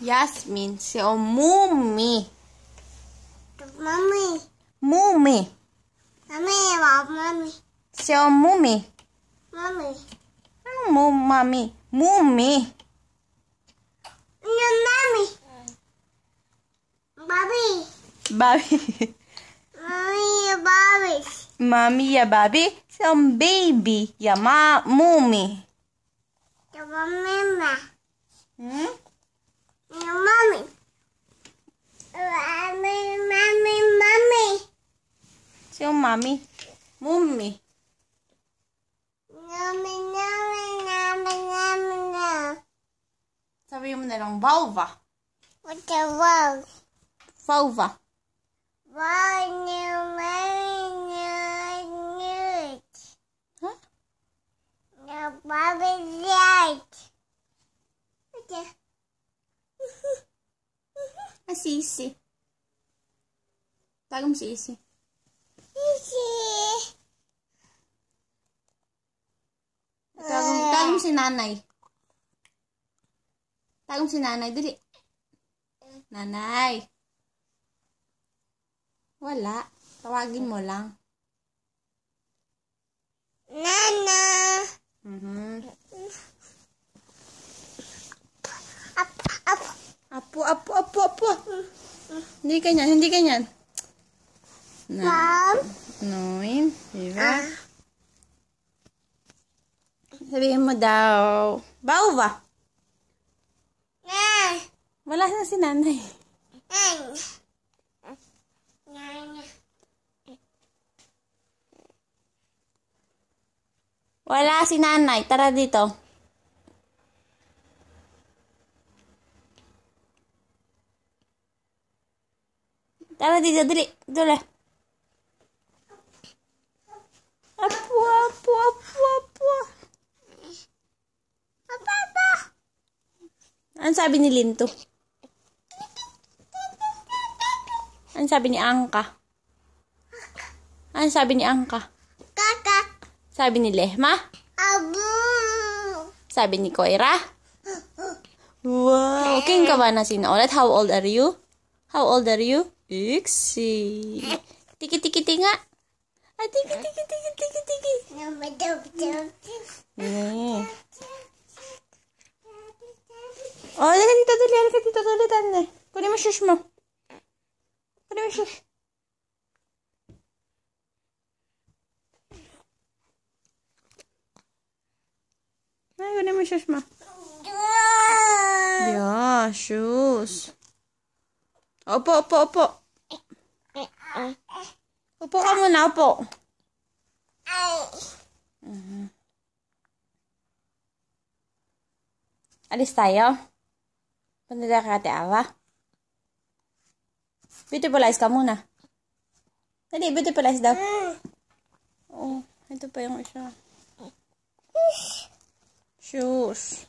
Yasmin sio Mumi. Mami. Mumi. Mami, mami. Sio Mumi. Mami. Mami. Mumi. No, mami. Bobby. Babi. Mami, Bobby. Mami ya babi. Sio baby ya Mumi. Mama. Hmm? No, mami. Mami. Sio Mami. Mumi. No. Sabi mo na lang vulva. What the world? Vulva. Why no, Huh? no, Bobby's right. Okay. Sisi. Tawag mo si Isi. Tawag mo si nanay. Tawag mo si nanay. Dali. Nanay. Wala. Tawagin mo lang. Nana. Apo. Hindi ganyan, hindi ganyan. Mom. Noin. Diba? Sabihin mo daw. Bauva. Nan. Wala na si nanay. Wala si nanay. Tara dito. Tara dito. Dali. Dali. Apo. Papa. Ano sabi ni Linto? Ano sabi ni Angka? Ano sabi ni Angka? Kakak. Sabi ni Lehma? Abu. Sabi ni Koira? Wow! Okay ka ba na sinulit? How old are you? How old are you? Iksi. Tiki-tiki nga. Ah, tiki. Oh, halika dito, dali. Halika dito, tulitan na. Kunin mo shush mo. Kunin mo shush. Ay, kunin mo shush mo. Yeah, shoes. Opo. Upo ka muna, upo. Alis tayo. Punta tayo kay Ate Awa. Beautifulize ka muna. Dali, beautifulize daw. Oh, ito pa yung isa. Shoes.